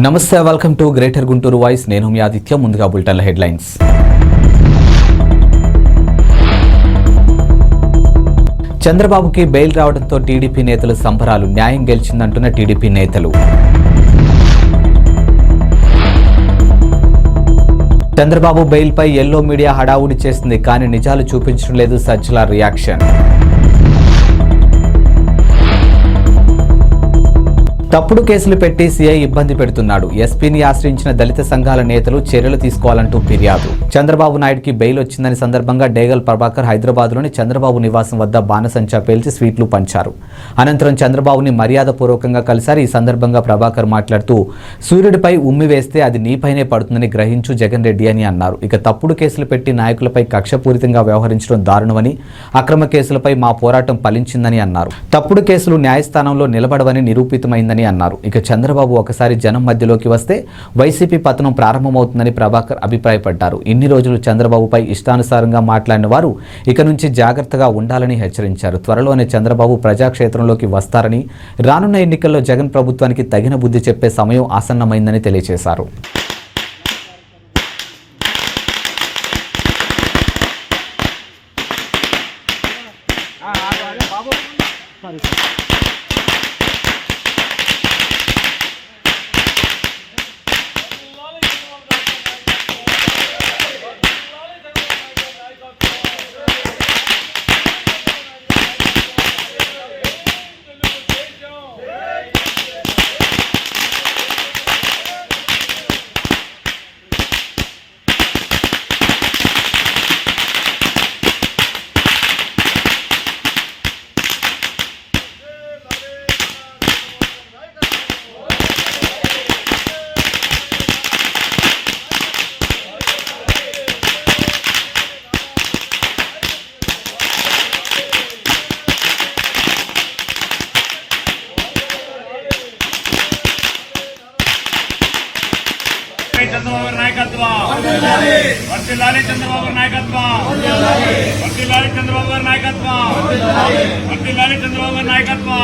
నమస్తే, welcome to greater Guntur voice. నేను మీ ఆదిత్య. ముందుగా బులెటిన్ హెడ్లైన్స్. చంద్రబాబుకి బెయిల్ రావడంతో టీడీపీ నేతలు సంబరాలు. న్యాయం గెలిచిందంటున్న టీడీపీ నేతలు. చంద్రబాబు బెయిల్పై ఎల్లో మీడియా హడావుడి చేసింది, కానీ నిజాలు చూపించడం లేదు సజ్జల రియాక్షన్. తప్పుడు కేసులు పెట్టి సీఐ ఇబ్బంది పెడుతున్నాడు. ఎస్పీని ఆశ్రయించిన దళిత సంఘాల నేతలు చర్యలు తీసుకోవాలంటూ ఫిర్యాదు. చంద్రబాబు నాయుడుకి బెయిల్ వచ్చిందని సందర్భంగా డేగల్ ప్రభాకర్ హైదరాబాద్లోని చంద్రబాబు నివాసం వద్ద బాణసంచా పేల్చి స్వీట్లు పంచారు. అనంతరం చంద్రబాబుని మర్యాదపూర్వకంగా కలిశారు. ఈ సందర్భంగా ప్రభాకర్ మాట్లాడుతూ, సూర్యుడిపై ఉమ్మి వేస్తే అది నీపైనే పడుతుందని గ్రహించు జగన్ రెడ్డి అని అన్నారు. ఇక తప్పుడు కేసులు పెట్టి నాయకులపై కక్షపూరితంగా వ్యవహరించడం దారుణమని, అక్రమ కేసులపై మా పోరాటం ఫలించిందని అన్నారు. తప్పుడు కేసులు న్యాయస్థానంలో నిలబడవని నిరూపితమైందని అన్నారు. ఇక చంద్రబాబు ఒకసారి జనం మధ్యలోకి వస్తే వైసీపీ పతనం ప్రారంభమవుతుందని ప్రభాకర్ అభిప్రాయపడ్డారు. ఇన్ని రోజులు చంద్రబాబుపై ఇష్టానుసారంగా మాట్లాడిన వారు ఇక నుంచి జాగ్రత్తగా ఉండాలని హెచ్చరించారు. త్వరలోనే చంద్రబాబు ప్రజాక్షేత్రంలోకి వస్తారని, రానున్న ఎన్నికల్లో జగన్ ప్రభుత్వానికి తగిన బుద్ధి చెప్పే సమయం ఆసన్నమైందని తెలియజేశారు. చంద్రబాబు నాయకత్వం వర్ధిల్లాలి, చంద్రబాబు నాయకత్వం వర్ధిల్లాలి, చంద్రబాబు నాయకత్వం వర్ధిల్లాలి, చంద్రబాబు నాయకత్వం.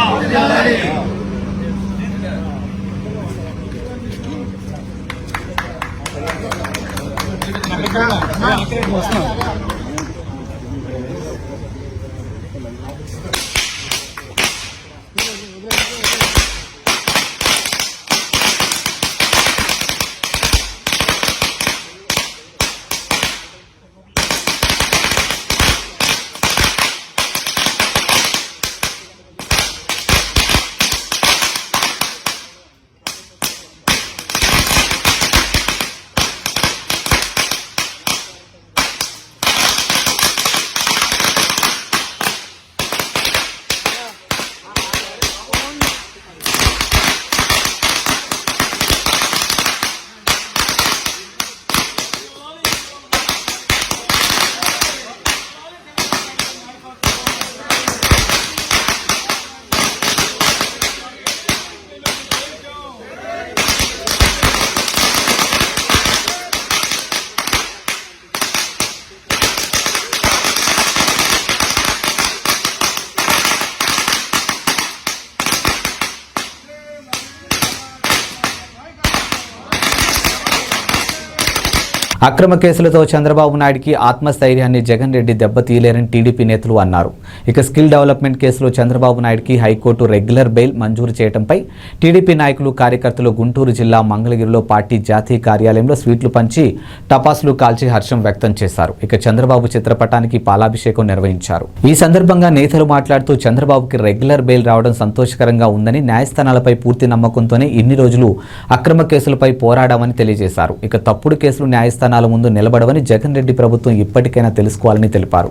అక్రమ కేసులతో చంద్రబాబు నాయుడికి ఆత్మస్థైర్యాన్ని జగన్ రెడ్డి దెబ్బతీయలేరని టీడీపీ నేతలు అన్నారు. ఇక స్కిల్ డెవలప్మెంట్ కేసులో చంద్రబాబు నాయుడికి హైకోర్టు రెగ్యులర్ బెయిల్ మంజూరు చేయడంపై టీడీపీ నాయకులు, కార్యకర్తలు గుంటూరు జిల్లా మంగళగిరిలో పార్టీ జాతీయ కార్యాలయంలో స్వీట్లు పంచి టపాసులు కాల్చి హర్షం వ్యక్తం చేశారు. ఇక చంద్రబాబు చిత్రపటానికి పాలాభిషేకం నిర్వహించారు. ఈ సందర్భంగా నేతలు మాట్లాడుతూ, చంద్రబాబుకి రెగ్యులర్ బెయిల్ రావడం సంతోషకరంగా ఉందని, న్యాయస్థానాలపై పూర్తి నమ్మకంతోనే ఇన్ని రోజులు అక్రమ కేసులపై పోరాడామని తెలియజేశారు. ఇక తప్పుడు కేసులు న్యాయస్థానం ముందు నిలబడవని జగన్ రెడ్డి ప్రభుత్వం ఇప్పటికైనా తెలుసుకోవాలని తెలిపారు.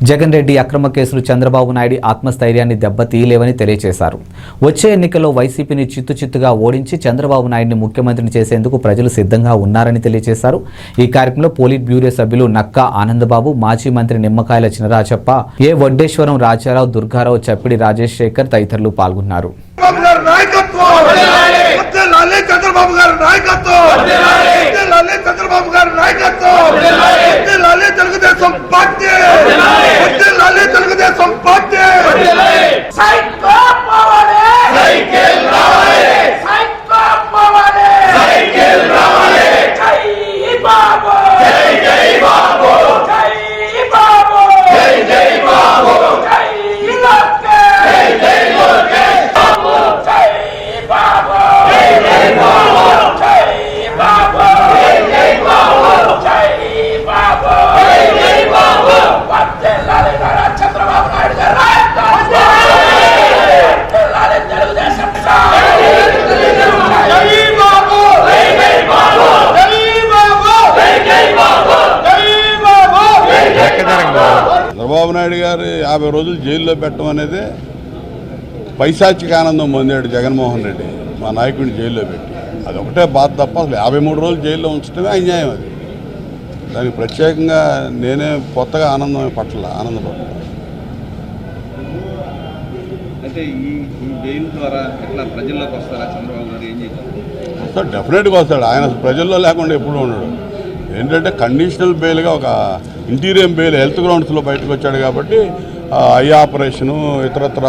జగన్ రెడ్డి అక్రమ కేసులు చంద్రబాబు నాయుడు ఆత్మస్థైర్యాన్ని దెబ్బతీయలేవని తెలియజేశారు. వచ్చే ఎన్నికల్లో వైసీపీని చిత్తుచిత్తుగా ఓడించి చంద్రబాబు నాయుడిని ముఖ్యమంత్రిని చేసేందుకు ప్రజలు సిద్ధంగా ఉన్నారని తెలియజేశారు. ఈ కార్యక్రమంలో పోలిట్ బ్యూరో సభ్యులు నక్కా ఆనందబాబు, మాజీ మంత్రి నిమ్మకాయల చినరాజప్ప, ఏ వడ్డేశ్వరం, రాజారావు, దుర్గారావు, చప్పిడి రాజేష్ శేఖర్ తదితరులు పాల్గొన్నారు. చంద్రబాబు గారి నాయకత్వం, చంద్రబాబు గారి నాయకత్వం, Telugu Desam party, Telugu Desam party. Psycho పోవాలి, సైకిల్ రావాలి, సైకో పోవాలి. చంద్రబాబు నాయుడు గారు 50 రోజులు జైల్లో పెట్టడం అనేది పైశాచిక ఆనందం పొందాడు జగన్మోహన్ రెడ్డి మా నాయకుడిని జైల్లో పెట్టి. అదొకటే బాధ తప్ప అసలు 53 రోజులు జైల్లో ఉంచడమే అన్యాయం. అది దానికి ప్రత్యేకంగా నేనే కొత్తగా ఆనందపడలేదు. అంటే ఈ జైలు ద్వారా ఎట్లా ప్రజల్లోకి వస్తారా చంద్రబాబు గారు? ఏం చేస్తారు? వస్తాడు, డెఫినెట్గా వస్తాడు. ఆయన ప్రజల్లో లేకుండా ఎప్పుడూ ఉండడు. ఏంటంటే కండిషనల్ బెయిల్గా ఒక ఇంటీరియం బెయిల్ హెల్త్ గ్రౌండ్స్లో బయటకు వచ్చాడు కాబట్టి ఐ ఆపరేషను ఇతరత్ర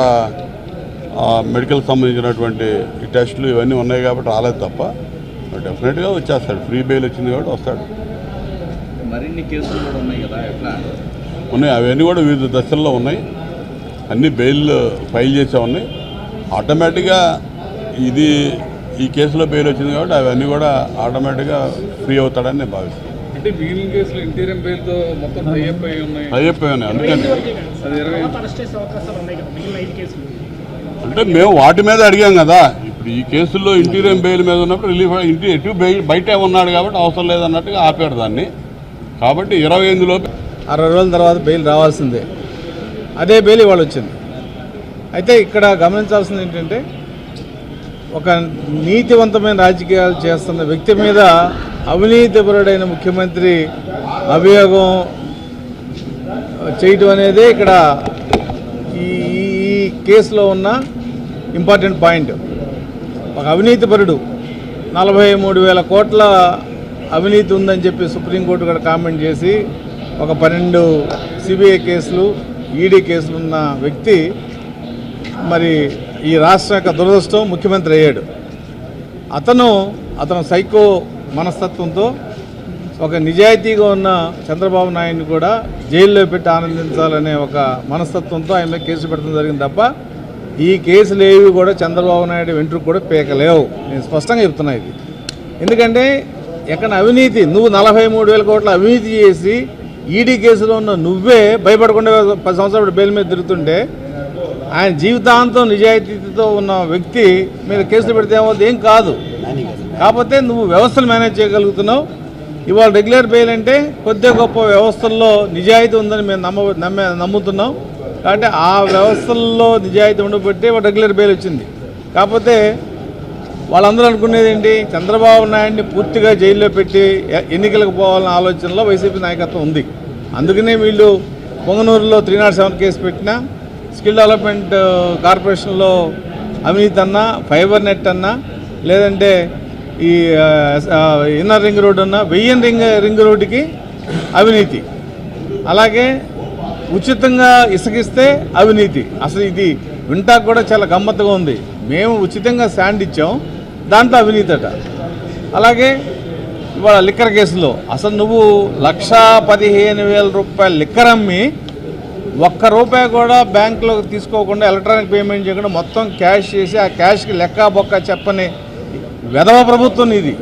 మెడికల్ సంబంధించినటువంటి ఈ టెస్టులు ఇవన్నీ ఉన్నాయి కాబట్టి రాలేదు తప్ప డెఫినెట్గా వచ్చేస్తాడు. ఫ్రీ బెయిల్ వచ్చింది కాబట్టి వస్తాడు. మరిన్ని కేసులు కూడా ఉన్నాయి కదా, ఎట్లా ఉన్నాయి? అవన్నీ కూడా వివిధ దశల్లో ఉన్నాయి. అన్ని బెయిల్ ఫైల్ చేసే ఉన్నాయి. ఆటోమేటిక్గా ఈ కేసులో బెయిల్ వచ్చింది కాబట్టి అవన్నీ కూడా ఆటోమేటిక్గా ఫ్రీ అవుతాడని నేను భావిస్తాను. అంటే మిగిలిన కేసులు ఇంటీరియం బెయిల్తో మొత్తం టైఅప్ ఉన్నాయి. అందుకని అంటే మేము వాటి మీద అడిగాం కదా. ఇప్పుడు ఈ కేసుల్లో ఇంటీరియం బెయిల్ మీద ఉన్నప్పుడు రిలీఫ్ ఎటు బయటే ఉన్నాడు కాబట్టి అవసరం లేదన్నట్టుగా ఆపాడు దాన్ని. కాబట్టి 28 లోపు 60 రోజుల తర్వాత బెయిల్ రావాల్సిందే. అదే బెయిల్ ఇవాళ వచ్చింది. అయితే ఇక్కడ గమనించాల్సింది ఏంటంటే ఒక నీతివంతమైన రాజకీయాలు చేస్తున్న వ్యక్తి మీద అవినీతిపరుడైన ముఖ్యమంత్రి అభియోగం చేయటం అనేది ఇక్కడ ఈ కేసులో ఉన్న ఇంపార్టెంట్ పాయింట్. ఒక అవినీతిపరుడు 43,000 కోట్ల అవినీతి ఉందని చెప్పి సుప్రీంకోర్టు కూడా కామెంట్ చేసి ఒక 12 సిబిఐ కేసులు ఈడీ కేసులు ఉన్న వ్యక్తి మరి ఈ రాష్ట్రం యొక్క దురదృష్టం ముఖ్యమంత్రి అయ్యాడు. అతను సైకో మనస్తత్వంతో ఒక నిజాయితీగా ఉన్న చంద్రబాబు నాయుడిని కూడా జైల్లో పెట్టి ఆనందించాలనే ఒక మనస్తత్వంతో ఆయన మీద కేసు పెట్టడం జరిగింది తప్ప ఈ కేసులు ఏవి కూడా చంద్రబాబు నాయుడు వెంట్రుకు కూడా పీకలేవు. నేను స్పష్టంగా చెప్తున్నా ఇది. ఎందుకంటే ఎక్కడ అవినీతి, నువ్వు 43,000 కోట్ల అవినీతి చేసి ఈడీ కేసులో ఉన్న నువ్వే భయపడకుండా 10 సంవత్సరాలు బెయిల్ మీద తిరుగుతుంటే ఆయన జీవితాంతం నిజాయితీతో ఉన్న వ్యక్తి మీద కేసులు పెడితే ఏం కాదు. కాకపోతే నువ్వు వ్యవస్థలు మేనేజ్ చేయగలుగుతున్నావు. ఇవాళ రెగ్యులర్ బెయిల్ అంటే కొద్దిగా గొప్ప వ్యవస్థల్లో నిజాయితీ ఉందని మేము నమ్ముతున్నాం. కాబట్టి ఆ వ్యవస్థల్లో నిజాయితీ ఉండబట్టి రెగ్యులర్ బెయిల్ వచ్చింది. కాకపోతే వాళ్ళందరూ అనుకునేది ఏంటి, చంద్రబాబు నాయుడిని పూర్తిగా జైల్లో పెట్టి ఎన్నికలకు పోవాలన్న ఆలోచనలో వైసీపీ నాయకత్వం ఉంది. అందుకనే వీళ్ళు పొంగనూరులో 307 కేసు పెట్టినా, స్కిల్ డెవలప్మెంట్ కార్పొరేషన్లో అవినీతి అన్నా, ఫైబర్ నెట్ అన్నా, లేదంటే ఈ ఇన్నర్ రింగ్ రోడ్డు అన్నా, 1000 రింగ్ రోడ్డుకి అవినీతి, అలాగే ఉచితంగా ఇసుకిస్తే అవినీతి. అసలు ఇది వింటాకు కూడా చాలా గమ్మత్తుగా ఉంది. మేము ఉచితంగా శాండ్ ఇచ్చాం, దాంట్లో అవినీతి అట. అలాగే ఇవాళ లిక్కర్ కేసులో అసలు నువ్వు 1,15,000 రూపాయలు లిక్కర్ అమ్మి ₹1 కూడా బ్యాంకులో తీసుకోకుండా ఎలక్ట్రానిక్ పేమెంట్ చేయకుండా మొత్తం క్యాష్ చేసి ఆ క్యాష్కి లెక్క బొక్క చెప్పని వెధవ ప్రభుత్వం ఇది.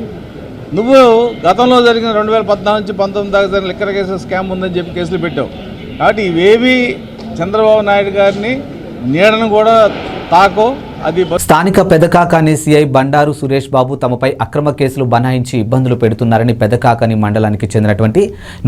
నువ్వు గతంలో జరిగిన 2014 నుంచి 19 దాకా జరిగిన లిక్కర్ కేసు స్కామ్ ఉందని చెప్పి కేసులు పెట్టావు. కాబట్టి ఇవేవి చంద్రబాబు నాయుడు గారిని నీడను కూడా తాకో. అది స్థానిక పెదకాకాని సిఐ బండారు సురేష్ బాబు తమపై అక్రమ కేసులు బనాయించి ఇబ్బందులు పెడుతున్నారని పెదకాకాని మండలానికి చెందినటువంటి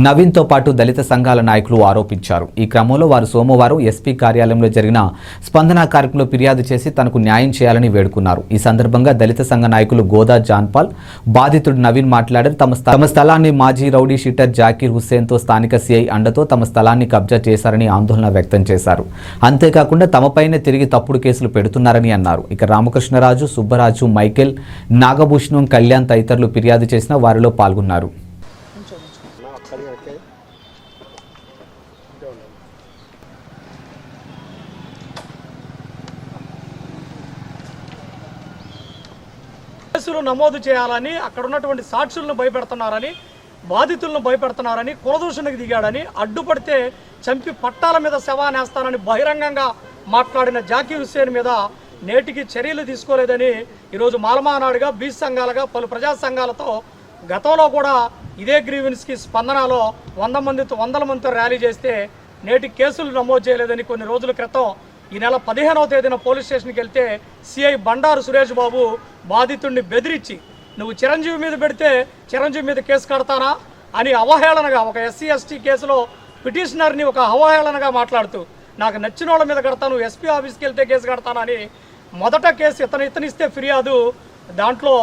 నవీన్తో పాటు దళిత సంఘాల నాయకులు ఆరోపించారు. ఈ క్రమంలో వారు సోమవారం ఎస్పీ కార్యాలయంలో జరిగిన స్పందన కార్యక్రమంలో ఫిర్యాదు చేసి తనకు న్యాయం చేయాలని వేడుకున్నారు. ఈ సందర్భంగా దళిత సంఘ నాయకులు గోదా జాన్పాల్, బాధితుడు నవీన్ మాట్లాడారు. తమ స్థలాన్ని మాజీ రౌడీ షీటర్ జాకీర్ హుస్సేన్తో స్థానిక సిఐ అండతో తమ స్థలాన్ని కబ్జా చేశారని ఆందోళన వ్యక్తం చేశారు. అంతేకాకుండా తమపైనే తిరిగి తప్పుడు కేసులు పెడుతున్నారని అన్నారు. ఇక రామకృష్ణరాజు, సుబ్బరాజు, మైకేల్, నాగభూషణం, కళ్యాణ్ తదితరులు ఫిర్యాదు చేసిన వారిలో పాల్గొన్నారు. కేసులు నమోదు చేయాలని, అక్కడ ఉన్నటువంటి సాక్షులను భయపెడుతున్నారని, బాధితులను భయపెడుతున్నారని, కులదూషణకు దిగాడని, అడ్డుపడితే చంపి పట్టాల మీద శవానేస్తానని బహిరంగంగా మాట్లాడిన జాకీర్ హుస్సేన్ మీద నేటికి చర్యలు తీసుకోలేదని ఈరోజు మాలమానాడుగా, బీచ్ సంఘాలుగా, పలు ప్రజా సంఘాలతో గతంలో కూడా ఇదే గ్రీవెన్స్కి స్పందనలో 100 మందితో ర్యాలీ చేస్తే నేటి కేసులు నమోదు చేయలేదని కొన్ని రోజుల క్రితం ఈ నెల 15వ తేదీన పోలీస్ స్టేషన్కి వెళ్తే సిఐ బండారు సురేష్ బాబు బాధితుడిని బెదిరించి నువ్వు చిరంజీవి మీద పెడితే చిరంజీవి మీద కేసు కడతానా అని అవహేళనగా ఒక ఎస్సీ ఎస్టీ కేసులో పిటిషనర్ని ఒక అవహేళనగా మాట్లాడుతూ నాకు నచ్చిన వాళ్ళ మీద కడతాను, ఎస్పీ ఆఫీస్కి వెళ్తే కేసు కడతానని మొదట కేసు ఇతనిస్తే ఫిర్యాదు, దాంట్లో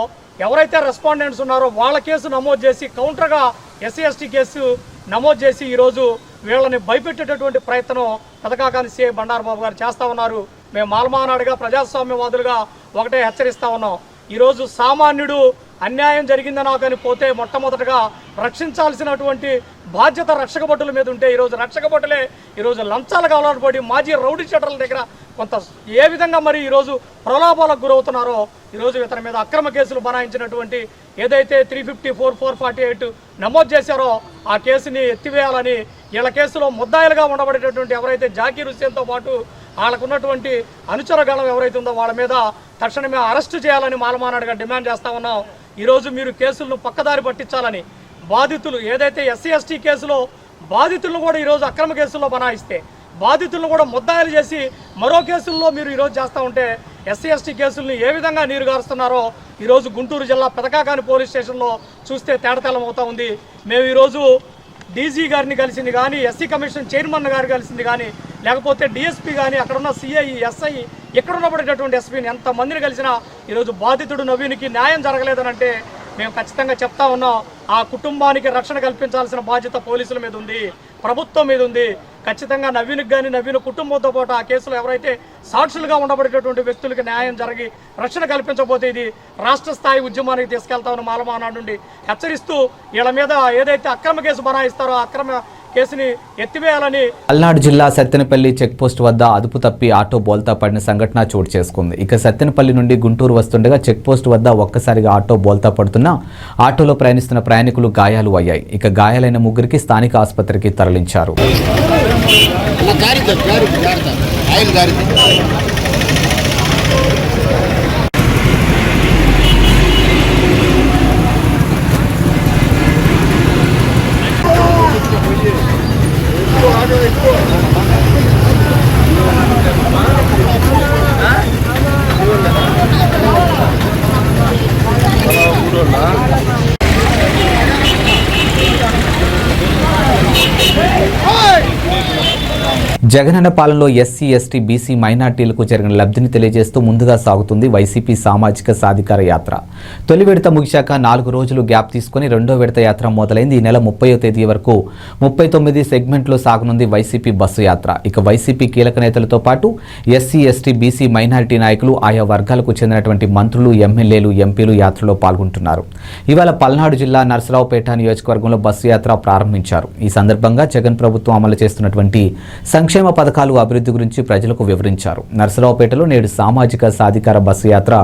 ఎవరైతే రెస్పాండెంట్స్ ఉన్నారో వాళ్ళ కేసు నమోదు చేసి కౌంటర్గా ఎస్సీ ఎస్టీ కేసు నమోదు చేసి ఈరోజు వీళ్ళని భయపెట్టేటటువంటి ప్రయత్నం పథకాకాని సిఐ బండారు బాబు గారు చేస్తూ ఉన్నారు. మేము మాలమానాడుగా ప్రజాస్వామ్యవాదులుగా ఒకటే హెచ్చరిస్తూ ఉన్నాం. ఈరోజు సామాన్యుడు అన్యాయం జరిగిందని కానీ పోతే మొట్టమొదటగా రక్షించాల్సినటువంటి బాధ్యత రక్షక భటుల మీద ఉంటే ఈరోజు రక్షక భటులే ఈరోజు లంచాలకు అలవాటు పడి మాజీ రౌడీ షీటర్ల దగ్గర కొంత ఏ విధంగా మరి ఈరోజు ప్రలోభాలకు గురవుతున్నారో ఈరోజు ఇతని మీద అక్రమ కేసులు బనాయించినటువంటి ఏదైతే 354, 448 నమోదు చేశారో ఆ కేసుని ఎత్తివేయాలని వీళ్ళ కేసులో ముద్దాయిలుగా ఉండబడేటటువంటి ఎవరైతే జాకీర్ హుస్సేన్తో పాటు వాళ్ళకున్నటువంటి అనుచరగణం ఎవరైతే ఉందో వాళ్ళ మీద తక్షణమే అరెస్టు చేయాలని మాలమానాడుగా డిమాండ్ చేస్తూ ఉన్నాం. ఈరోజు మీరు కేసులను పక్కదారి పట్టించాలని బాధితులు ఏదైతే ఎస్సీ ఎస్టీ కేసులో బాధితులను కూడా ఈరోజు అక్రమ కేసుల్లో బనాయిస్తే బాధితులను కూడా ముద్దాయిలు చేసి మరో కేసుల్లో మీరు ఈరోజు చేస్తూ ఉంటే ఎస్సీ ఎస్టీ కేసుల్ని ఏ విధంగా నీరుగారుస్తున్నారో ఈరోజు గుంటూరు జిల్లా పెదకాకాని పోలీస్ స్టేషన్లో చూస్తే తేటతెల్లం అవుతూ ఉంది. మేము ఈరోజు డీజీ గారిని కలిసింది కానీ ఎస్సీ కమిషన్ చైర్మన్ గారు కలిసింది కానీ లేకపోతే డిఎస్పీ కానీ అక్కడున్న సిఐ ఎస్ఐ ఇక్కడ ఉన్నబడేటటువంటి ఎస్పీని ఎంతమందిని కలిసినా ఈరోజు బాధితుడు నవీన్కి న్యాయం జరగలేదని అంటే మేము ఖచ్చితంగా చెప్తా ఉన్నాం. ఆ కుటుంబానికి రక్షణ కల్పించాల్సిన బాధ్యత పోలీసుల మీద ఉంది, ప్రభుత్వం మీద ఉంది. ఖచ్చితంగా నవీన్కి కానీ నవీన్ కుటుంబంతో పాటు ఆ కేసులో ఎవరైతే సాక్షులుగా ఉండబడేటటువంటి వ్యక్తులకి న్యాయం జరిగి రక్షణ కల్పించకపోతే ఇది రాష్ట్ర స్థాయి ఉద్యమానికి తీసుకెళ్తామని మాలమానాడు నుండి హెచ్చరిస్తూ వీళ్ళ మీద ఏదైతే అక్రమ కేసు బనాయిస్తారో అక్రమ కేసుని ఎత్తివేయాలని. పల్నాడు జిల్లా సత్తెనపల్లి చెక్పోస్ట్ వద్ద అదుపు తప్పి ఆటో బోల్తా పడిన సంఘటన చోటు చేసుకుంది. ఇక సత్తెనపల్లి నుండి గుంటూరు వస్తుండగా చెక్పోస్ట్ వద్ద ఒక్కసారిగా ఆటో బోల్తా పడుతున్న ఆటోలో ప్రయాణిస్తున్న ప్రయాణికులు గాయాలు అయ్యాయి. ఇక గాయాలైన ముగ్గురికి స్థానిక ఆసుపత్రికి తరలించారు. జగనన్న పాలనలో ఎస్సీ ఎస్టీ బీసీ మైనార్టీలకు జరిగిన లబ్ధిని తెలియజేస్తూ ముందుగా సాగుతుంది వైసీపీ సామాజిక సాధికార యాత్ర. తొలి విడత ముగిశాక 4 రోజులు గ్యాప్ తీసుకుని రెండో విడత యాత్ర మొదలైంది. ఈ నెల 30వ తేదీ వరకు 39 సెగ్మెంట్లో సాగనుంది వైసీపీ బస్సు యాత్ర. ఇక వైసీపీ కీలక నేతలతో పాటు ఎస్సీ ఎస్టీ బీసీ మైనార్టీ నాయకులు ఆయా వర్గాలకు చెందినటువంటి మంత్రులు ఎమ్మెల్యేలు ఎంపీలు యాత్రలో పాల్గొంటున్నారు. ఇవాళ పల్నాడు జిల్లా నర్సరావుపేట నియోజకవర్గంలో బస్సు యాత్ర ప్రారంభించారు. ఈ సందర్భంగా జగన్ ప్రభుత్వం అమలు చేస్తున్నటువంటి సంక్షేమ పథకాలు అభివృద్ధి గురించి ప్రజలకు వివరించారు. నర్సరావుపేటలో నేడు సామాజిక సాధికార బస్సు యాత్ర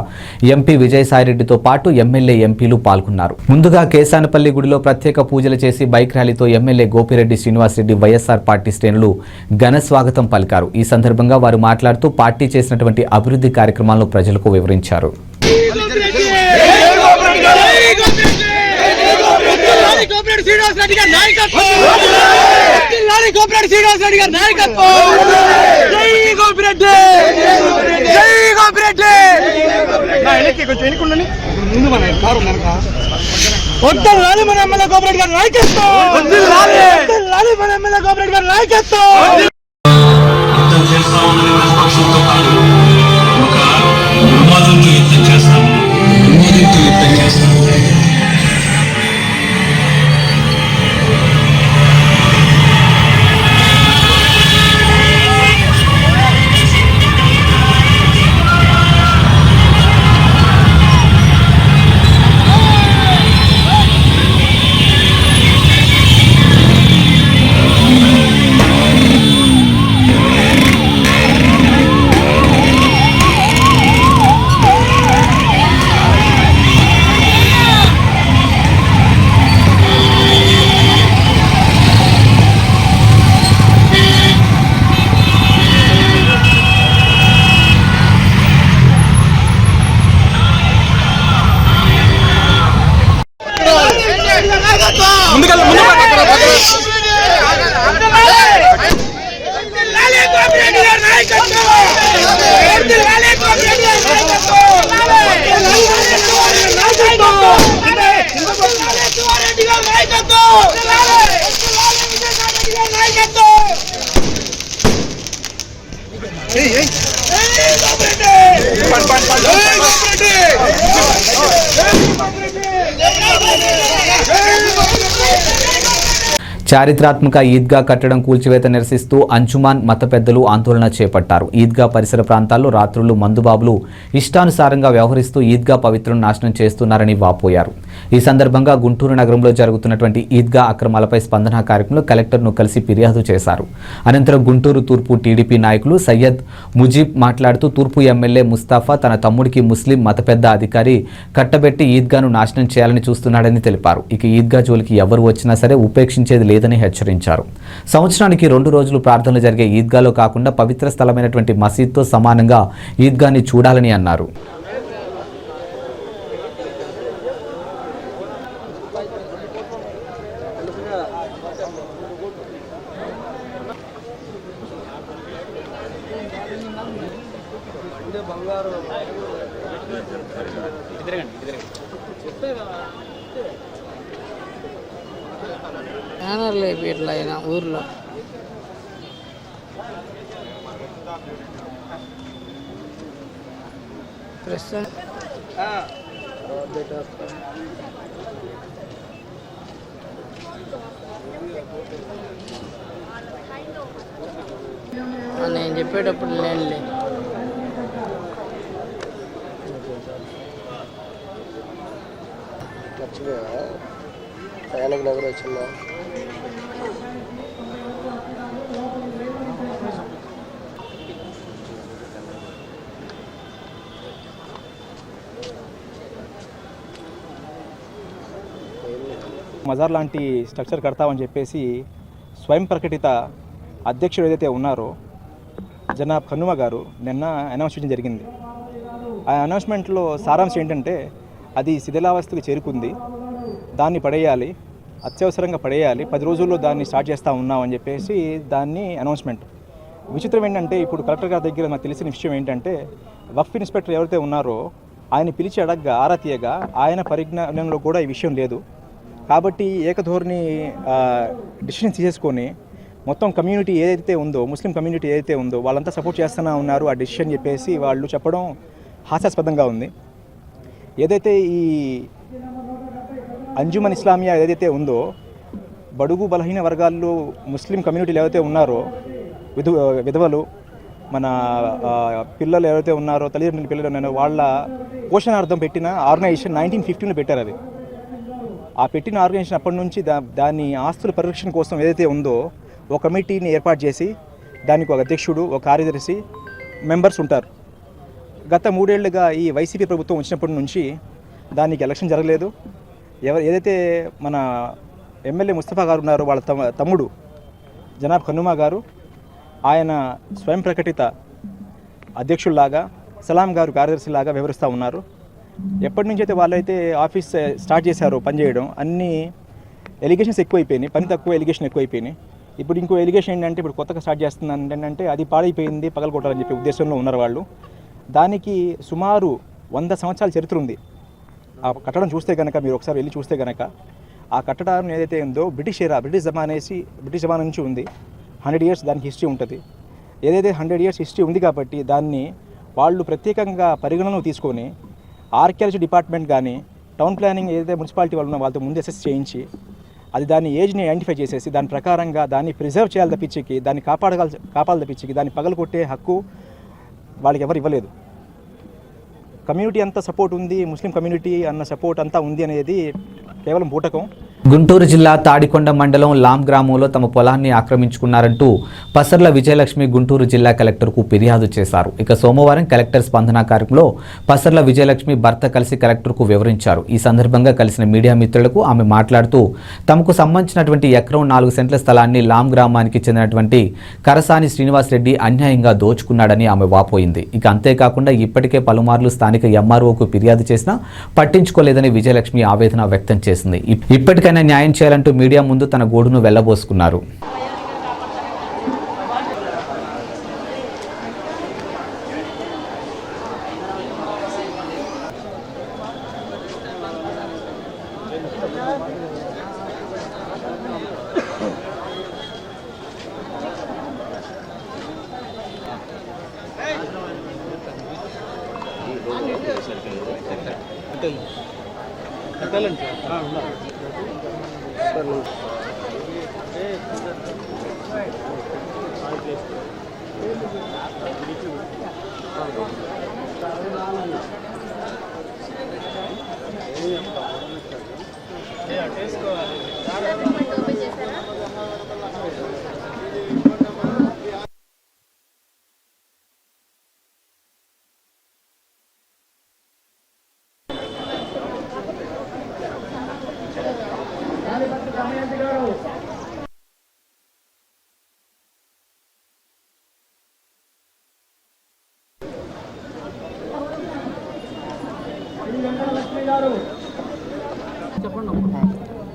ఎంపీ విజయసాయిరెడ్డితో పాటు ఎమ్మెల్యే ఎంపీలు పాల్గొన్నారు. ముందుగా కేశానపల్లి గుడిలో ప్రత్యేక పూజలు చేసి బైక్ ర్యాలీతో ఎమ్మెల్యే గోపిరెడ్డి శ్రీనివాసరెడ్డి వైఎస్ఆర్ పార్టీ శ్రేణులు ఘన స్వాగతం పలికారు. ఈ సందర్భంగా వారు మాట్లాడుతూ పార్టీ చేసినటువంటి అభివృద్ధి కార్యక్రమాలను ప్రజలకు వివరించారు. మన ఎమ్మెల్యే గోపిరెడ్డి గారి నాయకత్వం చారిత్రాత్మక ఈద్గా కట్టడం కూల్చివేత నిరసిస్తూ అంజుమాన్ మత పెద్దలు ఆందోళన చేపట్టారు. ఈద్గా పరిసర ప్రాంతాల్లో రాత్రులు మందుబాబులు ఇష్టానుసారంగా వ్యవహరిస్తూ ఈద్గా పవిత్రను నాశనం చేస్తున్నారని వాపోయారు. ఈ సందర్భంగా గుంటూరు నగరంలో జరుగుతున్నటువంటి ఈద్గా అక్రమాలపై స్పందన కార్యక్రమంలో కలెక్టర్ను కలిసి ఫిర్యాదు చేశారు. అనంతరం గుంటూరు తూర్పు టీడీపీ నాయకులు సయ్యద్ ముజీబ్ మాట్లాడుతూ తూర్పు ఎమ్మెల్యే ముస్తాఫా తన తమ్ముడికి ముస్లిం మత పెద్ద అధికారి కట్టబెట్టి ఈద్గాను నాశనం చేయాలని చూస్తున్నాడని తెలిపారు. ఇక ఈద్గా జోలికి ఎవరు వచ్చినా సరే ఉపేక్షించేది లేదని హెచ్చరించారు. సంవత్సరానికి 2 రోజులు ప్రార్థనలు జరిగే ఈద్గాలో కాకుండా పవిత్ర స్థలమైనటువంటి మసీద్తో సమానంగా ఈద్గాని చూడాలని అన్నారు. బ్యానర్లు ఇట్లా అయినా ఊర్లో ప్రస్తుతం నేను చెప్పేటప్పుడు లేనులే. ప్రయాణిక నగరం వచ్చిందా? మజార్ లాంటి స్ట్రక్చర్ కడతామని చెప్పేసి స్వయం ప్రకటిత అధ్యక్షుడు ఏదైతే ఉన్నారో జనాబ్ ఖన్నుమా గారు నిన్న అనౌన్స్ చేయడం జరిగింది. ఆ అనౌన్స్మెంట్లో సారాంశం ఏంటంటే అది శిథిలావస్థకు చేరుకుంది, దాన్ని పడేయాలి, అత్యవసరంగా పడేయాలి, 10 రోజుల్లో దాన్ని స్టార్ట్ చేస్తూ ఉన్నామని చెప్పేసి దాన్ని అనౌన్స్మెంట్. విచిత్రం ఏంటంటే ఇప్పుడు కలెక్టర్ గారి దగ్గర నాకు తెలిసిన విషయం ఏంటంటే వక్ఫ్ ఇన్స్పెక్టర్ ఎవరైతే ఉన్నారో ఆయన పిలిచి అడగ్గా ఆరా తీయగా ఆయన పరిజ్ఞానంలో కూడా ఈ విషయం లేదు. కాబట్టి ఏకధోరణి డిసిషన్ తీసేసుకొని మొత్తం కమ్యూనిటీ ఏదైతే ఉందో, ముస్లిం కమ్యూనిటీ ఏదైతే ఉందో వాళ్ళంతా సపోర్ట్ చేస్తూనే ఉన్నారు ఆ డిసిషన్ చెప్పేసి వాళ్ళు చెప్పడం హాస్యాస్పదంగా ఉంది. ఏదైతే ఈ అంజుమన్ ఇస్లామియా ఏదైతే ఉందో బడుగు బలహీన వర్గాల్లో ముస్లిం కమ్యూనిటీలు ఏవైతే ఉన్నారో విధవలు, మన పిల్లలు ఎవరైతే ఉన్నారో తల్లిదండ్రుల పిల్లలు ఉన్నారో వాళ్ళ పోషణార్థం పెట్టిన ఆర్గనైజేషన్ 1915లో పెట్టారు. అది ఆ పెట్టిన ఆర్గనైజేషన్ అప్పటి నుంచి దాని ఆస్తుల పరిరక్షణ కోసం ఏదైతే ఉందో ఒక కమిటీని ఏర్పాటు చేసి దానికి ఒక అధ్యక్షుడు, ఒక కార్యదర్శి, మెంబర్స్ ఉంటారు. గత 3 ఏళ్లుగా ఈ వైసీపీ ప్రభుత్వం వచ్చినప్పటి నుంచి దానికి ఎలక్షన్ జరగలేదు. ఏదైతే మన ఎమ్మెల్యే ముస్తఫా గారు ఉన్నారో వాళ్ళ తమ్ముడు జనాబ్ ఖన్నుమా గారు ఆయన స్వయం ప్రకటిత అధ్యక్షుల్లాగా, సలాం గారు కార్యదర్శిలాగా వ్యవహరిస్తూ ఉన్నారు. ఎప్పటి నుంచి అయితే వాళ్ళైతే ఆఫీస్ స్టార్ట్ చేశారో పనిచేయడం, అన్ని ఎలిగేషన్స్ ఎక్కువైపోయినాయి, పని తక్కువ, ఎలిగేషన్ ఎక్కువైపోయినాయి. ఇప్పుడు ఇంకో ఎలిగేషన్ ఏంటంటే ఇప్పుడు కొత్తగా స్టార్ట్ చేస్తున్నాను ఏంటంటే అది పాడైపోయింది, పగలగొట్టాలని చెప్పి ఉద్దేశంలో ఉన్నారు వాళ్ళు. దానికి సుమారు 100 సంవత్సరాల చరిత్ర ఉంది. ఆ కట్టడం చూస్తే కనుక మీరు ఒకసారి వెళ్ళి చూస్తే కనుక ఆ కట్టడం ఏదైతే ఉందో బ్రిటిష్ జమానా నుంచి ఉంది. 100 years దానికి హిస్టరీ ఉంటుంది. ఏదైతే 100 years హిస్టరీ ఉంది కాబట్టి దాన్ని వాళ్ళు ప్రత్యేకంగా పరిగణనలో తీసుకొని ఆర్కియాలజీ డిపార్ట్మెంట్ కానీ టౌన్ ప్లానింగ్ ఏదైతే మున్సిపాలిటీ వాళ్ళు వాళ్ళతో ముందు అసెస్ చేయించి అది దాని ఏజ్ని ఐడెంటిఫై చేసేసి దాని ప్రకారంగా దాన్ని ప్రిజర్వ్ చేయాలి తప్పించికి, దాన్ని కాపాడాలి తప్పించికి దాన్ని పగలగొట్టే హక్కు వాళ్ళకి ఎవరు ఇవ్వలేదు. కమ్యూనిటీ అంతా సపోర్ట్ ఉంది, ముస్లిం కమ్యూనిటీ అన్న సపోర్ట్ అంతా ఉంది అనేది కేవలం బూటకం. గుంటూరు జిల్లా తాడికొండ మండలం లాం గ్రామంలో తమ పొలాన్ని ఆక్రమించుకున్నారంటూ పసర్ల విజయలక్ష్మి గుంటూరు జిల్లా కలెక్టర్కు ఫిర్యాదు చేశారు. ఇక సోమవారం కలెక్టర్ స్పందన కార్యక్రమంలో పసర్ల విజయలక్ష్మి భర్త కలిసి కలెక్టర్కు వివరించారు. ఈ సందర్భంగా కలిసిన మీడియా మిత్రులకు ఆమె మాట్లాడుతూ తమకు సంబంధించినటువంటి ఎకరం 4 సెంట్ల స్థలాన్ని లాం గ్రామానికి చెందినటువంటి కరసాని శ్రీనివాస్ రెడ్డి అన్యాయంగా దోచుకున్నాడని ఆమె వాపోయింది. ఇక అంతేకాకుండా ఇప్పటికే పలుమార్లు స్థానిక ఎంఆర్ఓకు ఫిర్యాదు చేసినా పట్టించుకోలేదని విజయలక్ష్మి ఆవేదన వ్యక్తం చేసింది. ఇప్పటికైనా న్యాయం చేయాలంటూ మీడియా ముందు తన గోడును వెళ్లబోసుకున్నారు.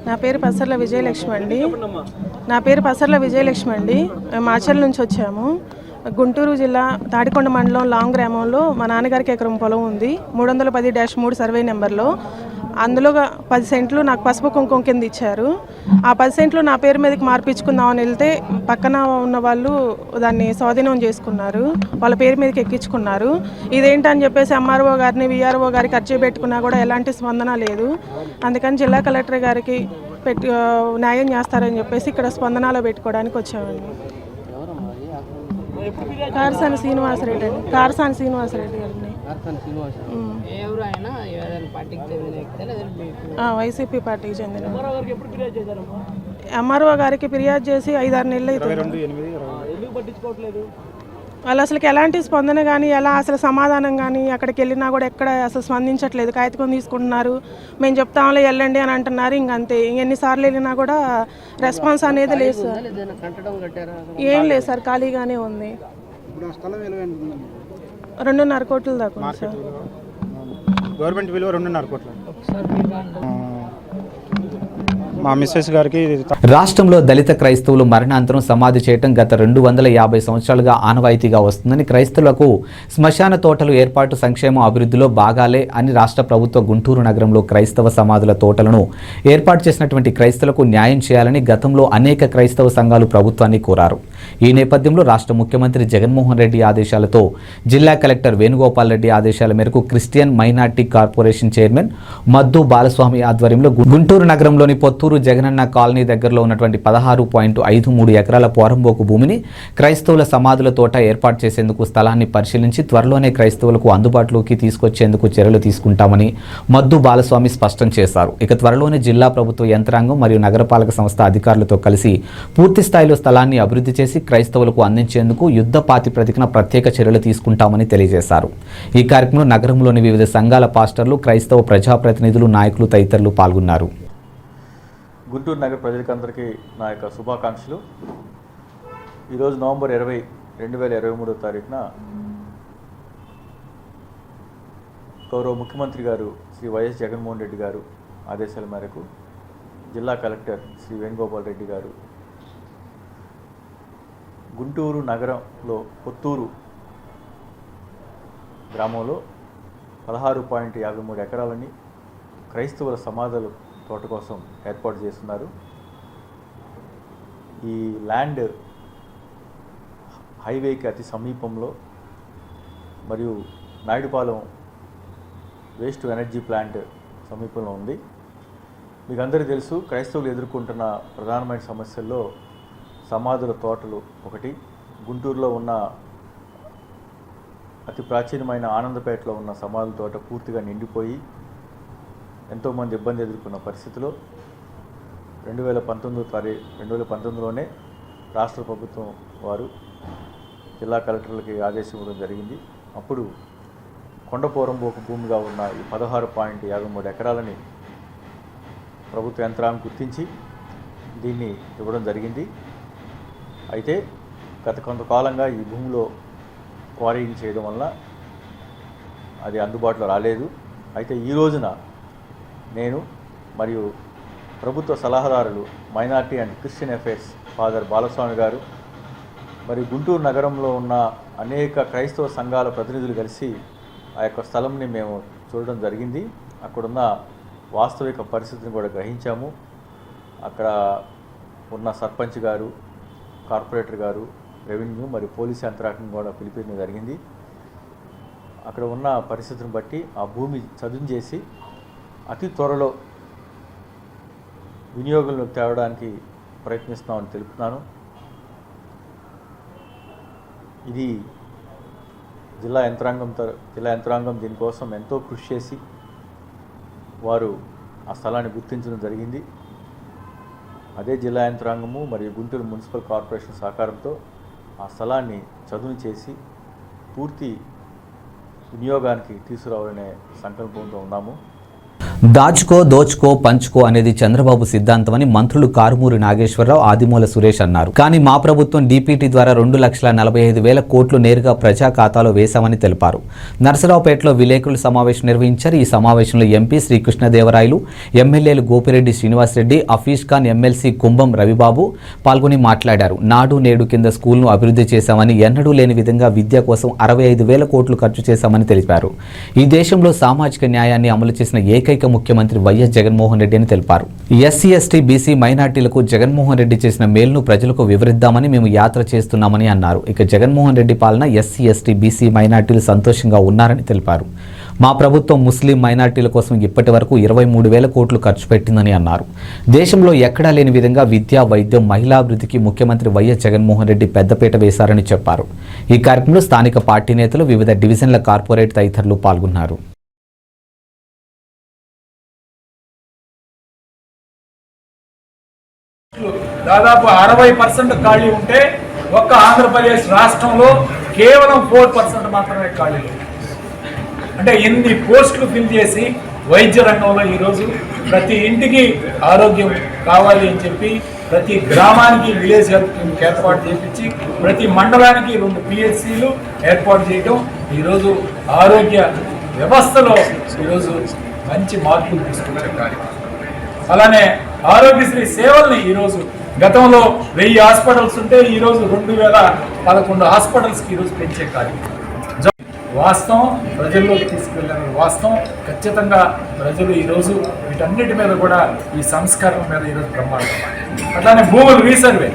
నా పేరు పసర్ల విజయలక్ష్మి అండి. మేము మాచర్ల నుంచి వచ్చాము. గుంటూరు జిల్లా తాడికొండ మండలం లాంగ్ గ్రామంలో మా నాన్నగారికి ఎకరం పొలం ఉంది. 310-3 సర్వే నెంబర్లో. అందులో 10 సెంట్లు నాకు పసుపు కుంకుమ కింద ఇచ్చారు. ఆ 10 సెంట్లు నా పేరు మీదకి మార్పించుకుందామని వెళ్తే పక్కన ఉన్న వాళ్ళు దాన్ని స్వాధీనం చేసుకున్నారు. వాళ్ళ పేరు మీదకి ఎక్కించుకున్నారు. ఇదేంటని చెప్పేసి ఎంఆర్ఓ గారిని విఆర్ఓ గారికి అర్జీ పెట్టుకున్నా కూడా ఎలాంటి స్పందన లేదు. అందుకని జిల్లా కలెక్టర్ గారికి న్యాయం చేస్తారని చెప్పేసి ఇక్కడ స్పందనలో పెట్టుకోవడానికి వచ్చామండి. కార్సాని శ్రీనివాసరెడ్డి గారిని. వైసీపీ పార్టీకి చెందిన. ఎంఆర్ఓ గారికి ఫిర్యాదు చేసి 5-6 నెలలు అవుతుంది. వాళ్ళు అసలు ఎలాంటి స్పందన కానీ అసలు సమాధానం కానీ అక్కడికి వెళ్ళినా కూడా ఎక్కడ అసలు స్పందించట్లేదు. కాగితం తీసుకుంటున్నారు, మేము చెప్తాంలే వెళ్ళండి అని అంటున్నారు. ఇంకంతే. ఎన్నిసార్లు వెళ్ళినా కూడా రెస్పాన్స్ అనేది లేదు సార్. ఏం లేదు సార్, ఖాళీగానే ఉంది. 2.5 కోట్ల దాకా ఉంది సార్. గవర్నమెంట్ విలువ 2.5 కోట్లు. మా మిస్సెస్ గారికి. రాష్ట్రంలో దళిత క్రైస్తవులు మరణాంతరం సమాధి చేయటం గత 250 సంవత్సరాలుగా ఆనవాయితీగా వస్తుందని, క్రైస్తవులకు శ్మశాన తోటలు ఏర్పాటు సంక్షేమ అభివృద్ధిలో భాగాలే అని రాష్ట్ర ప్రభుత్వ గుంటూరు నగరంలో క్రైస్తవ సమాధుల తోటలను ఏర్పాటు చేసినటువంటి క్రైస్తవులకు న్యాయం చేయాలని గతంలో అనేక క్రైస్తవ సంఘాలు ప్రభుత్వాన్ని కోరారు. ఈ నేపథ్యంలో రాష్ట్ర ముఖ్యమంత్రి జగన్మోహన్ రెడ్డి ఆదేశాలతో జిల్లా కలెక్టర్ వేణుగోపాల్ రెడ్డి ఆదేశాల మేరకు Christian minority corporation chairman Maddu Balaswamy ఆధ్వర్యంలో గుంటూరు నగరంలోని పొత్తూరు జగనన్న కాలనీ దగ్గరలో ఉన్నటువంటి 16.53 ఎకరాల పోరంబోకు భూమిని క్రైస్తవుల సమాధుల తోట ఏర్పాటు చేసేందుకు స్థలాన్ని పరిశీలించి త్వరలోనే క్రైస్తవులకు అందుబాటులోకి తీసుకొచ్చేందుకు చర్యలు తీసుకుంటామని మద్దు బాలస్వామి స్పష్టం చేశారు. ఇక త్వరలోనే జిల్లా ప్రభుత్వ యంత్రాంగం మరియు నగరపాలక సంస్థ అధికారులతో కలిసి పూర్తి స్థాయిలో స్థలాన్ని అభివృద్ధి చేసి క్రైస్తవులకు అందించేందుకు యుద్ధ ప్రాతిపదికన ప్రత్యేక చర్యలు తీసుకుంటామని తెలియజేశారు. ఈ కార్యక్రమంలో నగరంలోని వివిధ సంఘాల పాస్టర్లు, క్రైస్తవ ప్రజాప్రతినిధులు, నాయకులు తదితరులు పాల్గొన్నారు. గుంటూరు నగర ప్రజలకందరికీ నా యొక్క శుభాకాంక్షలు. ఈరోజు నవంబర్ 20, 2023 తారీఖున గౌరవ ముఖ్యమంత్రి గారు శ్రీ వైఎస్ జగన్మోహన్ రెడ్డి గారు ఆదేశాల మేరకు జిల్లా కలెక్టర్ శ్రీ వేణుగోపాల్ రెడ్డి గారు గుంటూరు నగరంలో పొత్తూరు గ్రామంలో 16.53 ఎకరాలని క్రైస్తవుల సమాధుల తోట కోసం ఏర్పాటు చేస్తున్నారు. ఈ ల్యాండ్ హైవేకి అతి సమీపంలో మరియు నాయుడుపాలెం వేస్ట్ ఎనర్జీ ప్లాంట్ సమీపంలో ఉంది. మీకు అందరికీ తెలుసు, క్రైస్తవులు ఎదుర్కొంటున్న ప్రధానమైన సమస్యల్లో సమాధుల తోటలు ఒకటి. గుంటూరులో ఉన్న అతి ప్రాచీనమైన ఆనందపేటలో ఉన్న సమాధుల తోట పూర్తిగా నిండిపోయి ఎంతోమంది ఇబ్బంది ఎదుర్కొన్న పరిస్థితిలో 2019లోనే రాష్ట్ర ప్రభుత్వం వారు జిల్లా కలెక్టర్లకి ఆదేశం ఇవ్వడం జరిగింది. అప్పుడు కొండపోరంబోకు భూమిగా ఉన్న ఈ 16.53 ఎకరాలని ప్రభుత్వ యంత్రాంగం గుర్తించి దీన్ని ఇవ్వడం జరిగింది. అయితే గత కొంతకాలంగా ఈ భూమిలో క్వారీయింగ్ చేయడం వల్ల అది అందుబాటులో రాలేదు. అయితే ఈ రోజున నేను మరియు ప్రభుత్వ సలహాదారులు minority and Christian affairs father Balaswamy గారు మరియు గుంటూరు నగరంలో ఉన్న అనేక క్రైస్తవ సంఘాల ప్రతినిధులు కలిసి ఆ యొక్క స్థలంని మేము చూడడం జరిగింది. అక్కడున్న వాస్తవిక పరిస్థితిని కూడా గ్రహించాము. అక్కడ ఉన్న సర్పంచ్ గారు, కార్పొరేటర్ గారు, రెవెన్యూ మరియు పోలీస్ యంత్రాంగం కూడా పిలిపించడం జరిగింది. అక్కడ ఉన్న పరిస్థితిని బట్టి ఆ భూమి చదును చేసి అతి త్వరలో వినియోగంలోకి తేవడానికి ప్రయత్నిస్తామని తెలుపుతున్నాను. ఇది జిల్లా యంత్రాంగం దీనికోసం ఎంతో కృషి చేసి వారు ఆ స్థలాన్ని గుర్తించడం జరిగింది. అదే జిల్లా యంత్రాంగము మరియు గుంటూరు మున్సిపల్ కార్పొరేషన్ సహకారంతో ఆ స్థలాన్ని చదును చేసి పూర్తి వినియోగానికి తీసుకురావాలనే సంకల్పంతో ఉన్నాము. దాచుకో దోచుకో పంచుకో అనేది చంద్రబాబు సిద్ధాంతమని మంత్రులు కారుమూరి నాగేశ్వరరావు, ఆదిమూల సురేష్ అన్నారు. కానీ మా ప్రభుత్వం డీపీటీ ద్వారా 2,45,000 కోట్లు నేరుగా ప్రజా ఖాతాలో వేశామని తెలిపారు. నరసరావుపేటలో విలేకరుల సమావేశం నిర్వహించారు. ఈ సమావేశంలో ఎంపీ శ్రీకృష్ణదేవరాయలు, ఎమ్మెల్యేలు గోపిరెడ్డి శ్రీనివాసరెడ్డి, హఫీజ్ ఖాన్, ఎమ్మెల్సీ కుంభం రవిబాబు పాల్గొని మాట్లాడారు. నాడు నేడు కింద స్కూల్ను అభివృద్ధి చేశామని, ఎన్నడూ లేని విధంగా విద్య కోసం 65,000 కోట్లు ఖర్చు చేశామని తెలిపారు. ఈ దేశంలో సామాజిక న్యాయాన్ని అమలు చేసిన ఏకైక ముఖ్యమంత్రి వైఎస్ జగన్మోహన్ రెడ్డి అని తెలిపారు. ఎస్సీ, ఎస్టీ, బీసీ మైనార్టీలకు జగన్మోహన్ రెడ్డి చేసిన మేలును ప్రజలకు వివరిద్దామని మేము యాత్ర చేస్తున్నామని అన్నారు. ఇక జగన్మోహన్ రెడ్డి పాలన ఎస్సీ, ఎస్టీ, బీసీ మైనార్టీలు సంతోషంగా ఉన్నారని తెలిపారు. మా ప్రభుత్వం ముస్లిం మైనార్టీల కోసం ఇప్పటి వరకు 23,000 కోట్లు ఖర్చు పెట్టిందని అన్నారు. దేశంలో ఎక్కడా లేని విధంగా విద్య, వైద్యం, మహిళాభివృద్ధికి ముఖ్యమంత్రి వైఎస్ జగన్మోహన్ రెడ్డి పెద్దపీట వేశారని చెప్పారు. ఈ కార్యక్రమంలో స్థానిక పార్టీ నేతలు, వివిధ డివిజన్ల కార్పొరేట్ తదితరులు పాల్గొన్నారు. దాదాపు 60% ఖాళీ ఉంటే ఒక్క ఆంధ్రప్రదేశ్ రాష్ట్రంలో కేవలం 4% మాత్రమే ఖాళీ. అంటే ఎన్ని పోస్టులు ఫిల్ చేసి వైద్య రంగంలో ఈరోజు ప్రతి ఇంటికి ఆరోగ్యం కావాలి అని చెప్పి ప్రతి గ్రామానికి విలేజ్ హెల్త్ క్లినిక్ ఏర్పాటు చేయించి ప్రతి మండలానికి 2 పిహెచ్సిలు ఏర్పాటు చేయడం ఈరోజు ఆరోగ్య వ్యవస్థలో ఈరోజు మంచి మార్పులు తీసుకొచ్చే కార్యక్రమం. అలానే ఆరోగ్యశ్రీ సేవల్ని ఈరోజు గతంలో 1000 హాస్పిటల్స్ ఉంటే ఈరోజు 2011 హాస్పిటల్స్కి ఈరోజు పెంచే కార్యక్రమం. వాస్తవం ప్రజల్లోకి తీసుకెళ్ళిన వాస్తవం ఖచ్చితంగా ప్రజలు ఈరోజు వీటన్నిటి మీద కూడా ఈ సంస్కరణ మీద ఈరోజు బ్రహ్మాండం. అట్లానే భూములు రీసర్వే,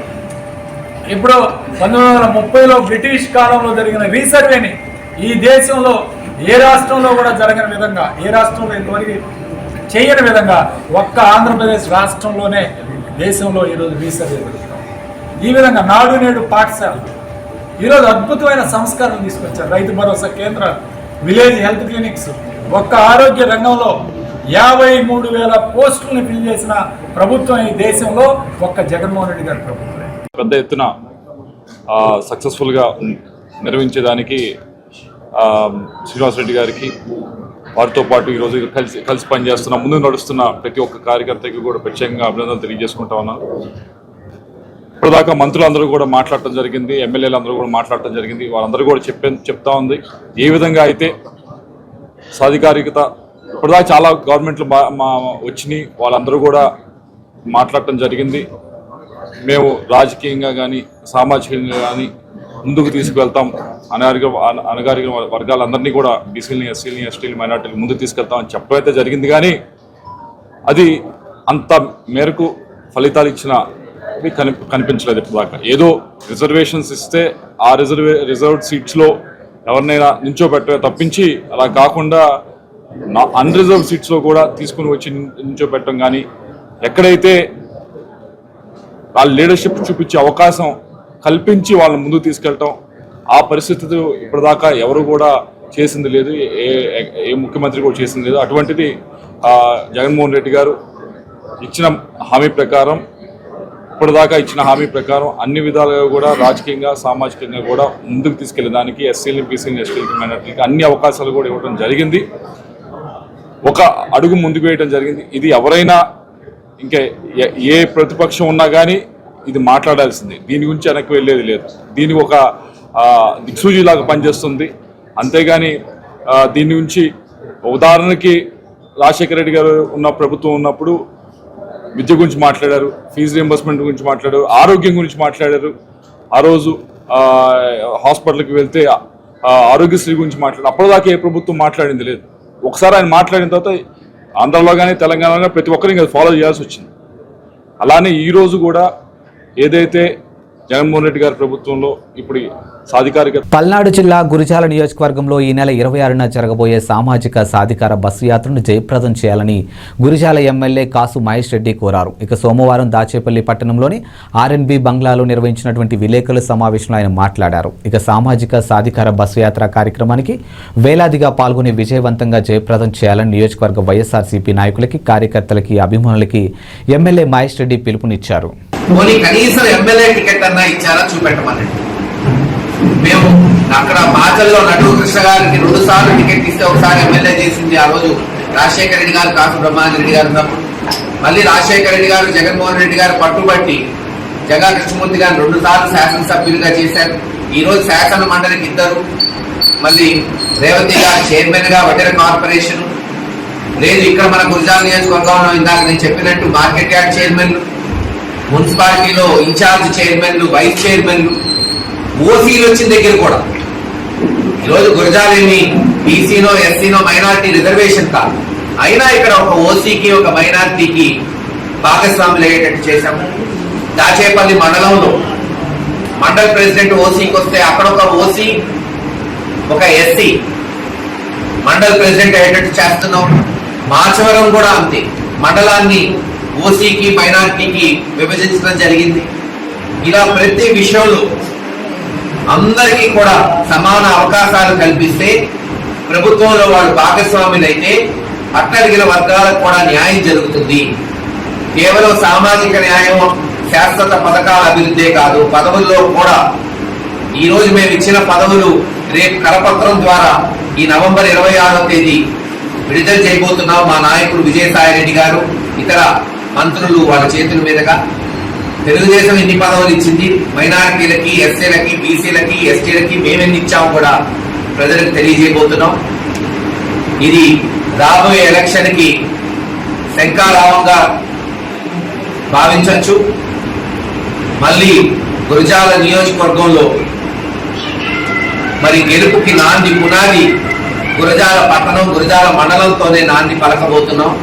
ఇప్పుడు 1930లో బ్రిటిష్ కాలంలో జరిగిన రీసర్వేని ఈ దేశంలో ఏ రాష్ట్రంలో కూడా జరగని విధంగా, ఏ రాష్ట్రంలో ఇంతవరకు చేయని విధంగా ఒక్క ఆంధ్రప్రదేశ్ రాష్ట్రంలోనే దేశంలో ఈరోజు రీసర్వే జరుగుతాం. ఈ విధంగా నాడు నేడు పాఠశాల ఈరోజు అద్భుతమైన సంస్కరణలు తీసుకొచ్చారు. రైతు భరోసా కేంద్రాలు, విలేజ్ హెల్త్ క్లినిక్స్, ఒక్క ఆరోగ్య రంగంలో 53,000 పోస్టులను ఫిల్ చేసిన ప్రభుత్వం ఈ దేశంలో ఒక్క జగన్మోహన్ రెడ్డి గారి ప్రభుత్వం. పెద్ద ఎత్తున సక్సెస్ఫుల్గా నిర్వహించేదానికి శ్రీనివాసరెడ్డి గారికి, వారితో పాటు ఈరోజు కలిసి పనిచేస్తున్న, ముందు నడుస్తున్న ప్రతి ఒక్క కార్యకర్తకి కూడా ప్రత్యేకంగా అభినందనలు తెలియజేసుకుంటా ఉన్నాను. ఇప్పటిదాకా మంత్రులందరూ కూడా మాట్లాడటం జరిగింది, ఎమ్మెల్యేలు అందరూ కూడా మాట్లాడటం జరిగింది. వాళ్ళందరూ కూడా చెప్తా ఉంది ఏ విధంగా అయితే సాధికారికత ఇప్పటిదాకా చాలా గవర్నమెంట్లు వచ్చినాయి, వాళ్ళందరూ కూడా మాట్లాడటం జరిగింది. మేము రాజకీయంగా కానీ సామాజికంగా కానీ ముందుకు తీసుకువెళ్తాం, అణగారిన వర్గాలందరినీ కూడా బీసీలని, ఎస్సీలని, ఎస్టీలు, మైనార్టీలు ముందుకు తీసుకెళ్తామని చెప్పైతే జరిగింది. కానీ అది అంత మేరకు ఫలితాలు ఇచ్చిన కనిపించలేదు ఇప్పటిదాకా. ఏదో రిజర్వేషన్స్ ఇస్తే ఆ రిజర్వ్డ్ సీట్స్లో ఎవరినైనా నించోబెట్టే తప్పించి అలా కాకుండా అన్రిజర్వ్ సీట్స్లో కూడా తీసుకుని వచ్చి నించోబెట్టడం కానీ, ఎక్కడైతే వాళ్ళ లీడర్షిప్ చూపించే అవకాశం కల్పించి వాళ్ళని ముందుకు తీసుకెళ్ళటం, ఆ పరిస్థితులు ఇప్పటిదాకా ఎవరు కూడా చేసింది లేదు, ఏ ముఖ్యమంత్రి కూడా చేసింది లేదు. అటువంటిది జగన్మోహన్ రెడ్డి గారు ఇచ్చిన హామీ ప్రకారం, ఇప్పటిదాకా ఇచ్చిన హామీ ప్రకారం అన్ని విధాలుగా కూడా రాజకీయంగా సామాజికంగా కూడా ముందుకు తీసుకెళ్ళడానికి ఎస్సీలు, బీసీలు, ఎస్టీలకి, మైనార్టీలకి అన్ని అవకాశాలు కూడా ఇవ్వడం జరిగింది. ఒక అడుగు ముందుకు వేయడం జరిగింది. ఇది ఎవరైనా ఇంకా ఏ ప్రతిపక్షం ఉన్నా కానీ ఇది మాట్లాడాల్సింది, దీని గురించి వెనక్కి వెళ్ళేది లేదు. దీనికి ఒక దిక్సూచిలాగా పనిచేస్తుంది. అంతేగాని దీని గురించి ఉదాహరణకి రాజశేఖర రెడ్డి గారు ఉన్న ప్రభుత్వం ఉన్నప్పుడు విద్య గురించి మాట్లాడారు, ఫీజు రియంబర్స్మెంట్ గురించి మాట్లాడారు, ఆరోగ్యం గురించి మాట్లాడారు. ఆ రోజు హాస్పిటల్కి వెళ్తే ఆరోగ్యశ్రీ గురించి మాట్లాడారు. అప్పటిదాకా ఏ ప్రభుత్వం మాట్లాడింది లేదు. ఒకసారి ఆయన మాట్లాడిన తర్వాత ఆంధ్రలో కానీ తెలంగాణలో కానీ ప్రతి ఒక్కరికి అది ఫాలో చేయాల్సి వచ్చింది. అలానే ఈరోజు కూడా ఏదైతే జగన్మోహన్ రెడ్డి గారి ప్రభుత్వంలో ఇప్పుడు సాధికారిక పల్నాడు జిల్లా గురిజాల నియోజకవర్గంలో ఈ నెల 26న జరగబోయే సామాజిక సాధికార బస్సు యాత్రను జయప్రదం చేయాలని గురిజాల ఎమ్మెల్యే కాసు మహేష్ రెడ్డి కోరారు. ఇక సోమవారం దాచేపల్లి పట్టణంలోని ఆర్ఎన్బి బంగ్లాలో నిర్వహించినటువంటి విలేకరుల సమావేశంలో ఆయన మాట్లాడారు. ఇక సామాజిక సాధికార బస్సు యాత్ర కార్యక్రమానికి వేలాదిగా పాల్గొని విజయవంతంగా జయప్రదం చేయాలని నియోజకవర్గ వైఎస్ఆర్సీపీ నాయకులకి, కార్యకర్తలకి, అభిమానులకి ఎమ్మెల్యే మహేష్ రెడ్డి పిలుపునిచ్చారు. కనీసం ఎమ్మెల్యే టికెట్ అన్నా ఇచ్చారా చూపెట్టమని. మేము అక్కడ మాచల్లో నటుడు కృష్ణ గారికి 2 సార్లు టికెట్ ఇస్తే ఒకసారి ఎమ్మెల్యే చేసింది. ఆ రోజు రాజశేఖర రెడ్డి గారు, కాసు బ్రహ్మానంద రెడ్డి గారు ఉన్నప్పుడు మళ్ళీ రాజశేఖర రెడ్డి గారు, జగన్మోహన్ రెడ్డి గారు పట్టుబట్టి జగా కృష్ణమూర్తి గారు 2 సార్లు శాసనసభ్యులుగా చేశారు. ఈ రోజు శాసన మండలికి 2, మళ్ళీ రేవతి గారు చైర్మన్ గా వడ్డెర కార్పొరేషన్ లేదు. ఇక్కడ మన గురిజాల నియోజకవర్గంలో ఇందాక నేను చెప్పినట్టు మార్కెట్ యార్డ్ చైర్మన్లు, మున్సిపాలిటీలో ఇన్ఛార్జ్ చైర్మన్లు, వైస్ చైర్మన్లు, ఓసీలు వచ్చిన దగ్గర కూడా ఈరోజు గురజాలేని బీసీనో, ఎస్సీనో, మైనార్టీ రిజర్వేషన్ కాదు, అయినా ఇక్కడ ఒక ఓసీకి, ఒక మైనార్టీకి భాగస్వాములు అయ్యేటట్టు చేశాము. దాచేపల్లి మండలంలో మండల ప్రెసిడెంట్ ఓసీకి వస్తే అక్కడ ఒక ఓసీ, ఒక ఎస్సీ మండల ప్రెసిడెంట్ అయ్యేటట్టు చేస్తున్నాం. మాచవరం కూడా అంతే, మండలాన్ని ఓసీకి, మైనార్టీకి విభజించడం జరిగింది. ఇలా ప్రతి విషయంలో అందరికీ కూడా సమాన అవకాశాలు కల్పిస్తే ప్రభుత్వంలో వాళ్ళు భాగస్వాములైతే అట్టడిగిన వర్గాలకు కూడా న్యాయం జరుగుతుంది. కేవలం సామాజిక న్యాయం, శాశ్వత పథకాల అభివృద్ధే కాదు, పదవుల్లో కూడా ఈ రోజు మేము ఇచ్చిన పదవులు రేపు కరపత్రం ద్వారా ఈ నవంబర్ 26వ తేదీ విడుదల చేయబోతున్నాం. మా నాయకుడు విజయసాయిరెడ్డి గారు, ఇతర మంత్రులు వాళ్ళ చేతుల మీదుగా. తెలుగుదేశం ఎన్ని పదవులు ఇచ్చింది, మైనారిటీలకి, ఎస్సీలకి, బీసీలకి, ఎస్టీలకి మేమెన్ని ఇచ్చాము కూడా ప్రజలకు తెలియజేయబోతున్నాం. ఇది రాబోయే ఎలక్షన్ కి శంఖారావంగా భావించవచ్చు. మళ్ళీ గురజాల నియోజకవర్గంలో మరి గెలుపుకి నాంది పునాది గురజాల పట్టణం, గురజాల మండలంతోనే నాంది పలకబోతున్నాం.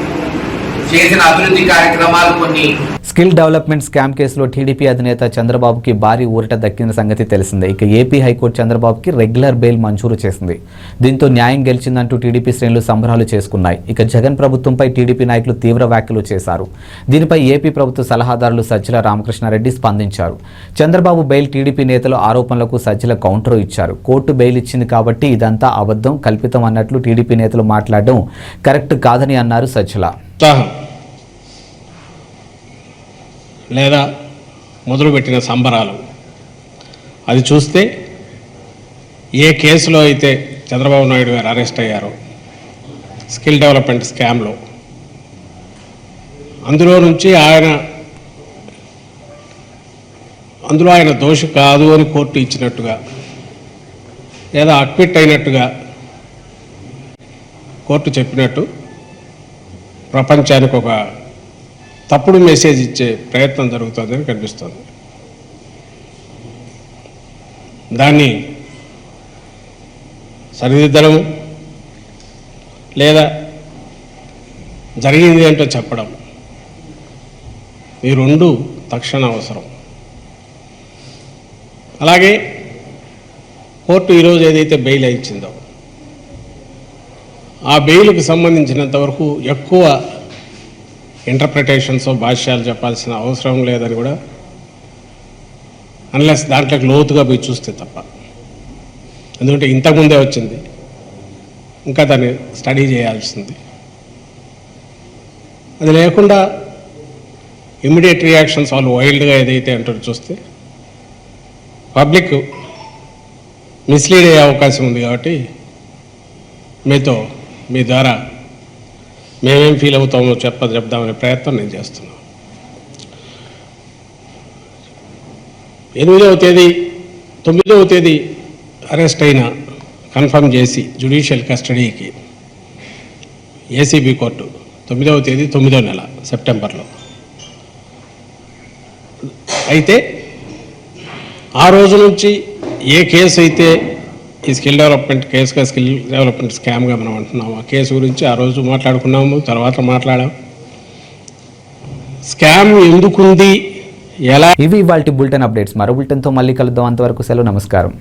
చేసిన అభివృద్ధి కార్యక్రమాలు కొన్ని. స్కిల్ డెవలప్మెంట్ స్కామ్ కేసులో టీడీపీ అధినేత చంద్రబాబుకి భారీ ఊరట దక్కిన సంగతి తెలిసిందే. ఇక ఏపీ హైకోర్టు చంద్రబాబుకి రెగ్యులర్ బెయిల్ మంజూరు చేసింది. దీంతో న్యాయం గెలిచిందంటూ టీడీపీ శ్రేణులు సంబరాలు చేసుకున్నాయి. ఇక జగన్ ప్రభుత్వంపై టీడీపీ నాయకులు తీవ్ర వ్యాఖ్యలు చేశారు. దీనిపై ఏపీ ప్రభుత్వ సలహాదారులు సజ్జల రామకృష్ణారెడ్డి స్పందించారు. చంద్రబాబు బెయిల్ టీడీపీ నేతల ఆరోపణలకు సజ్జల కౌంటర్ ఇచ్చారు. కోర్టు బెయిల్ ఇచ్చింది కాబట్టి ఇదంతా అబద్ధం, కల్పితం అన్నట్లు టీడీపీ నేతలు మాట్లాడడం కరెక్ట్ కాదని అన్నారు సజ్జల. లేదా మొదలుపెట్టిన సంబరాలు అది చూస్తే ఏ కేసులో అయితే చంద్రబాబు నాయుడు గారు అరెస్ట్ అయ్యారో స్కిల్ డెవలప్మెంట్ స్కామ్లో, అందులో నుంచి అందులో ఆయన దోషి కాదు అని కోర్టు ఇచ్చినట్టుగా లేదా అక్విట్ అయినట్టుగా కోర్టు చెప్పినట్టు ప్రపంచానికి ఒక తప్పుడు మెసేజ్ ఇచ్చే ప్రయత్నం జరుగుతుందని కనిపిస్తుంది. దాన్ని సరిదిద్దడం లేదా జరిగింది ఏంటో చెప్పడం, ఈ రెండు తక్షణ అవసరం. అలాగే కోర్టు ఈరోజు ఏదైతే బెయిల్ ఇచ్చిందో ఆ బెయిల్కి సంబంధించినంత వరకు ఎక్కువ ఇంటర్ప్రిటేషన్స్, భాష్యాలు చెప్పాల్సిన అవసరం లేదని కూడా, అన్లెస్ దాంట్లోకి లోతుగా పోయి చూస్తే తప్ప. ఎందుకంటే ఇంతకుముందే వచ్చింది, ఇంకా దాన్ని స్టడీ చేయాల్సింది. అది లేకుండా ఇమ్మీడియట్ రియాక్షన్స్ వాళ్ళు వైల్డ్గా ఏదైతే అంటారో చూస్తే పబ్లిక్ మిస్లీడ్ అయ్యే అవకాశం ఉంది. కాబట్టి మీ ద్వారా మేమేం ఫీల్ అవుతామో చెప్దామనే ప్రయత్నం నేను చేస్తున్నాను. 9వ తేదీ అరెస్ట్ అయిన కన్ఫర్మ్ చేసి జ్యుడిషియల్ కస్టడీకి ఏసీబీ కోర్టు 9వ తేదీ 9వ నెల సెప్టెంబర్లో. అయితే ఆ రోజు నుంచి ఏ కేసు అయితే ఈ స్కిల్ డెవలప్మెంట్ కేసుగా, స్కిల్ డెవలప్మెంట్ స్కామ్గా మనం అంటున్నాము, ఆ కేసు గురించి ఆ రోజు మాట్లాడుకున్నాము, తర్వాత మాట్లాడాం. స్కామ్ ఎందుకుంది, ఎలా ఇవి ఇవాల్టి బులెటిన్ అప్డేట్స్. మరో బులెటిన్తో మళ్ళీ కలుద్దాం. అంతవరకు సెలవు, నమస్కారం.